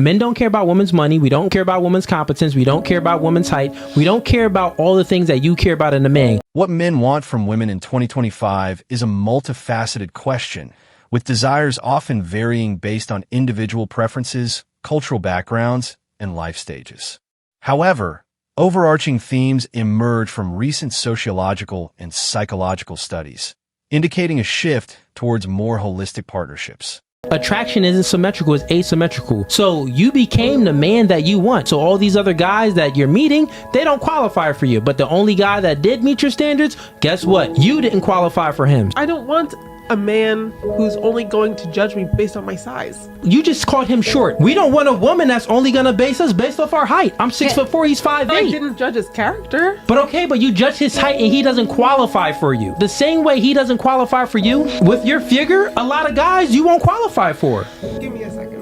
Men don't care about women's money. We don't care about women's competence. We don't care about women's height. We don't care about all the things that you care about in a man. What men want from women in 2025 is a multifaceted question, with desires often varying based on individual preferences, cultural backgrounds, and life stages. However, overarching themes emerge from recent sociological and psychological studies, indicating a shift towards more holistic partnerships. Attraction isn't symmetrical, it's asymmetrical. So you became the man that you want. So all these other guys that you're meeting, they don't qualify for you. But the only guy that did meet your standards, guess what? You didn't qualify for him. I don't want a man who's only going to judge me based on my size. You just called him short. We don't want a woman that's only gonna base us based off our height. I'm 6'4", he's 5'8". I didn't judge his character. But okay, but you judge his height and he doesn't qualify for you. The same way he doesn't qualify for you, with your figure, a lot of guys you won't qualify for. Give me a second.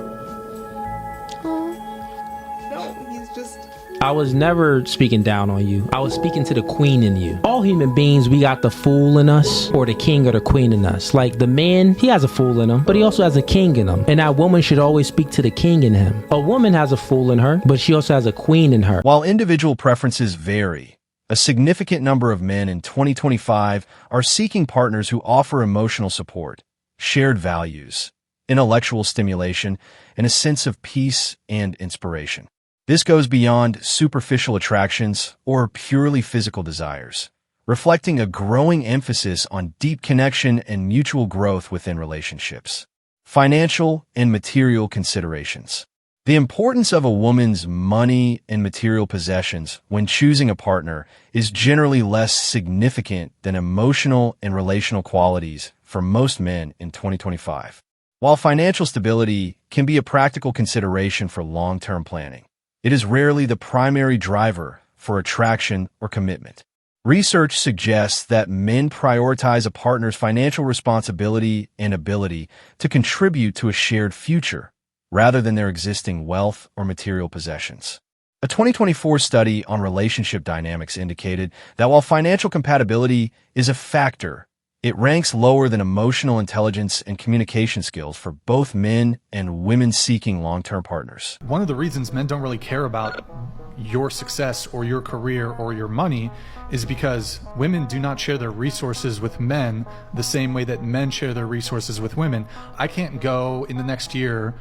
No, he's just... I was never speaking down on you. I was speaking to the queen in you. All human beings, we got the fool in us or the king or the queen in us. Like the man, he has a fool in him, but he also has a king in him. And that woman should always speak to the king in him. A woman has a fool in her, but she also has a queen in her. While individual preferences vary, a significant number of men in 2025 are seeking partners who offer emotional support, shared values, intellectual stimulation, and a sense of peace and inspiration. This goes beyond superficial attractions or purely physical desires, reflecting a growing emphasis on deep connection and mutual growth within relationships. Financial and material considerations. The importance of a woman's money and material possessions when choosing a partner is generally less significant than emotional and relational qualities for most men in 2025. While financial stability can be a practical consideration for long-term planning, it is rarely the primary driver for attraction or commitment. Research suggests that men prioritize a partner's financial responsibility and ability to contribute to a shared future, rather than their existing wealth or material possessions. A 2024 study on relationship dynamics indicated that while financial compatibility is a factor, it ranks lower than emotional intelligence and communication skills for both men and women seeking long-term partners. One of the reasons men don't really care about your success or your career or your money is because women do not share their resources with men the same way that men share their resources with women. I can't go in the next year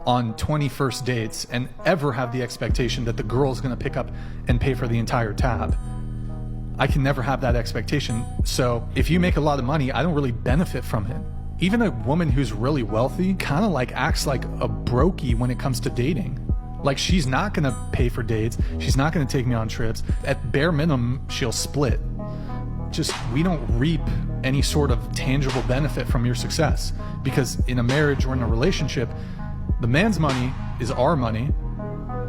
on 20 first dates and ever have the expectation that the girl's gonna pick up and pay for the entire tab. I can never have that expectation. So if you make a lot of money, I don't really benefit from it. Even a woman who's really wealthy kind of like acts like a brokey when it comes to dating. Like she's not gonna pay for dates. She's not gonna take me on trips. At bare minimum, she'll split. Just, we don't reap any sort of tangible benefit from your success, because in a marriage or in a relationship, the man's money is our money,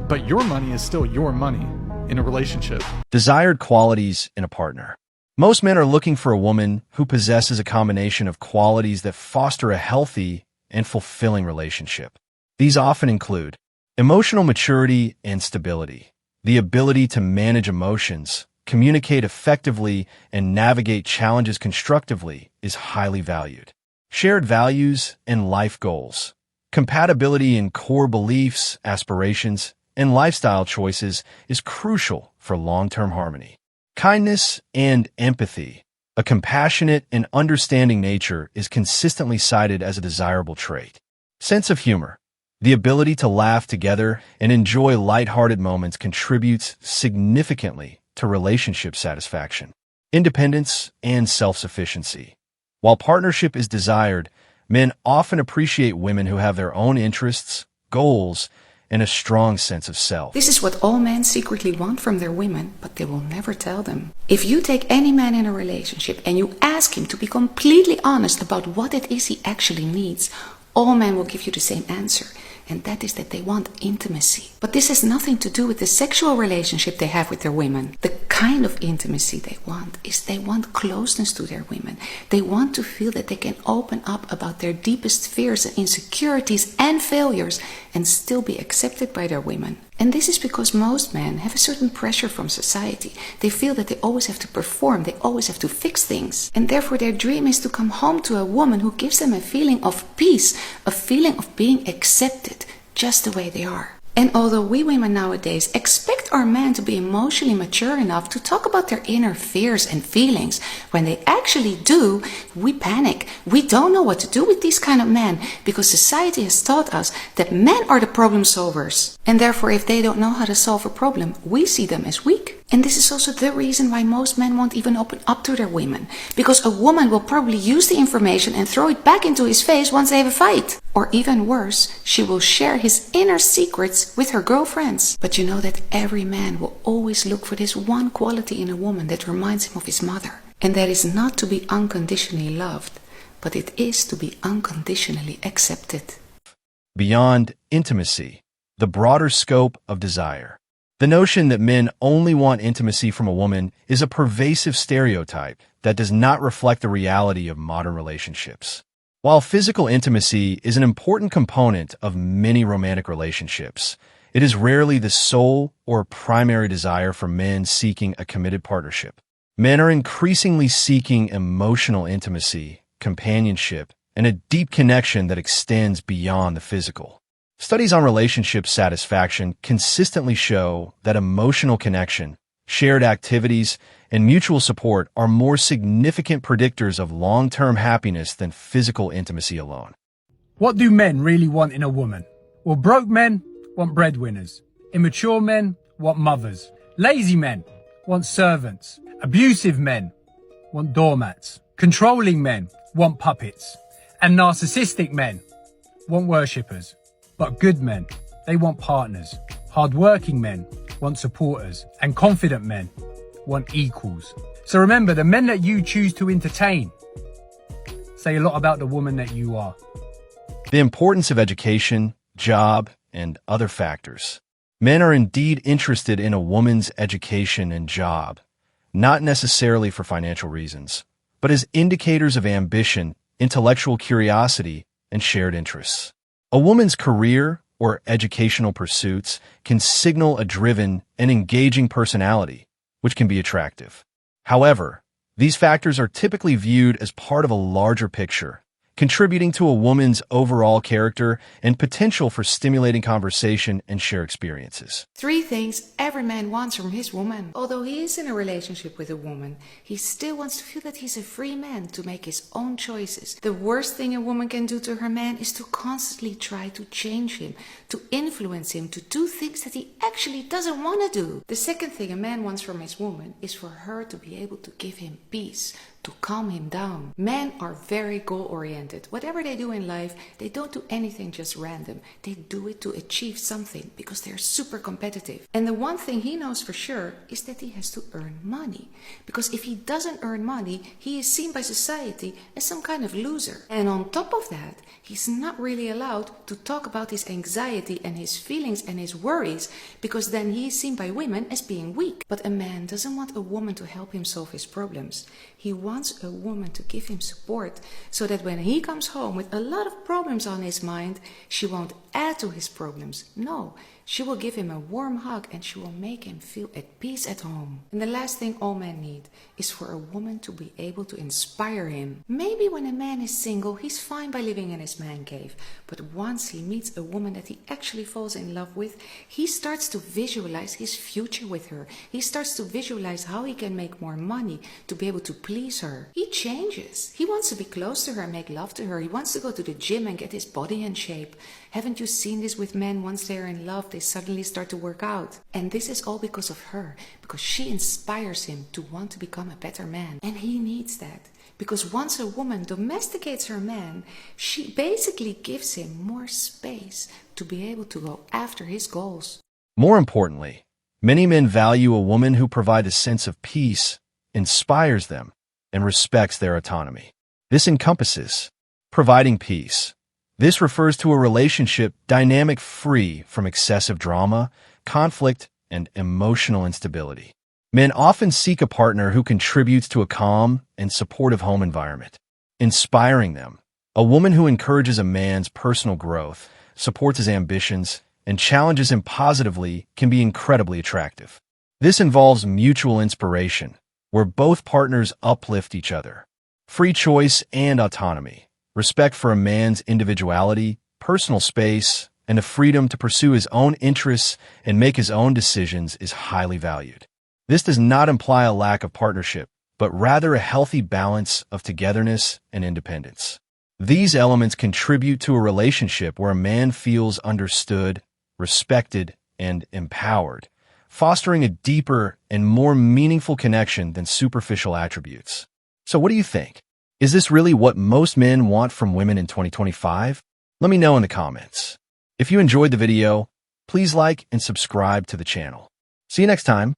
but your money is still your money. In a relationship. Desired qualities in a partner. Most men are looking for a woman who possesses a combination of qualities that foster a healthy and fulfilling relationship. These often include emotional maturity and stability, the ability to manage emotions, communicate effectively, and navigate challenges constructively is highly valued. Shared values and life goals. Compatibility in core beliefs, aspirations, and lifestyle choices is crucial for long-term harmony. Kindness and empathy. A compassionate and understanding nature is consistently cited as a desirable trait. Sense of humor. The ability to laugh together and enjoy lighthearted moments contributes significantly to relationship satisfaction. Independence and self-sufficiency. While partnership is desired, men often appreciate women who have their own interests, goals, and a strong sense of self. This is what all men secretly want from their women, but they will never tell them. If you take any man in a relationship and you ask him to be completely honest about what it is he actually needs, all men will give you the same answer. And that is that they want intimacy. But this has nothing to do with the sexual relationship they have with their women. The kind of intimacy they want is they want closeness to their women. They want to feel that they can open up about their deepest fears and insecurities and failures and still be accepted by their women. And this is because most men have a certain pressure from society. They feel that they always have to perform, they always have to fix things. And therefore their dream is to come home to a woman who gives them a feeling of peace, a feeling of being accepted, just the way they are. And although we women nowadays expect our men to be emotionally mature enough to talk about their inner fears and feelings, when they actually do, we panic. We don't know what to do with these kind of men because society has taught us that men are the problem solvers. And therefore, if they don't know how to solve a problem, we see them as weak. And this is also the reason why most men won't even open up to their women. Because a woman will probably use the information and throw it back into his face once they have a fight. Or even worse, she will share his inner secrets with her girlfriends. But you know that every man will always look for this one quality in a woman that reminds him of his mother. And that is not to be unconditionally loved, but it is to be unconditionally accepted. Beyond intimacy, the broader scope of desire. The notion that men only want intimacy from a woman is a pervasive stereotype that does not reflect the reality of modern relationships. While physical intimacy is an important component of many romantic relationships, it is rarely the sole or primary desire for men seeking a committed partnership. Men are increasingly seeking emotional intimacy, companionship, and a deep connection that extends beyond the physical. Studies on relationship satisfaction consistently show that emotional connection, shared activities, and mutual support are more significant predictors of long-term happiness than physical intimacy alone. What do men really want in a woman? Well, broke men want breadwinners. Immature men want mothers. Lazy men want servants. Abusive men want doormats. Controlling men want puppets. And narcissistic men want worshippers. But good men, they want partners. Hard-working men want supporters. And confident men want equals. So remember, the men that you choose to entertain say a lot about the woman that you are. The importance of education, job, and other factors. Men are indeed interested in a woman's education and job, not necessarily for financial reasons, but as indicators of ambition, intellectual curiosity, and shared interests. A woman's career or educational pursuits can signal a driven and engaging personality, which can be attractive. However, these factors are typically viewed as part of a larger picture, contributing to a woman's overall character and potential for stimulating conversation and share experiences. 3 things every man wants from his woman. Although he is in a relationship with a woman, he still wants to feel that he's a free man to make his own choices. The worst thing a woman can do to her man is to constantly try to change him, to influence him, to do things that he actually doesn't want to do. The second thing a man wants from his woman is for her to be able to give him peace, to calm him down. Men are very goal-oriented. Whatever they do in life, they don't do anything just random. They do it to achieve something because they're super competitive. And the one thing he knows for sure is that he has to earn money. Because if he doesn't earn money, he is seen by society as some kind of loser. And on top of that, he's not really allowed to talk about his anxiety and his feelings and his worries, because then he is seen by women as being weak. But a man doesn't want a woman to help him solve his problems. He wants a woman to give him support, so that when he comes home with a lot of problems on his mind, she won't add to his problems. No, she will give him a warm hug and she will make him feel at peace at home. And the last thing all men need is for a woman to be able to inspire him. Maybe when a man is single, he's fine by living in his man cave. But once he meets a woman that he actually falls in love with, he starts to visualize his future with her. He starts to visualize how he can make more money to be able to please her. He changes. He wants to be close to her and make love to her. He wants to go to the gym and get his body in shape. Haven't you seen this with men? Once they're in love, they suddenly start to work out. And this is all because of her, because she inspires him to want to become a better man. And he needs that, because once a woman domesticates her man, she basically gives him more space to be able to go after his goals. More importantly, many men value a woman who provides a sense of peace, inspires them, and respects their autonomy. This encompasses providing peace. This refers to a relationship dynamic, free from excessive drama, conflict, and emotional instability. Men often seek a partner who contributes to a calm and supportive home environment, inspiring them. A woman who encourages a man's personal growth, supports his ambitions, and challenges him positively can be incredibly attractive. This involves mutual inspiration, where both partners uplift each other. Free choice and autonomy. Respect for a man's individuality, personal space, and the freedom to pursue his own interests and make his own decisions is highly valued. This does not imply a lack of partnership, but rather a healthy balance of togetherness and independence. These elements contribute to a relationship where a man feels understood, respected, and empowered, fostering a deeper and more meaningful connection than superficial attributes. So what do you think? Is this really what most men want from women in 2025? Let me know in the comments. If you enjoyed the video, please like and subscribe to the channel. See you next time.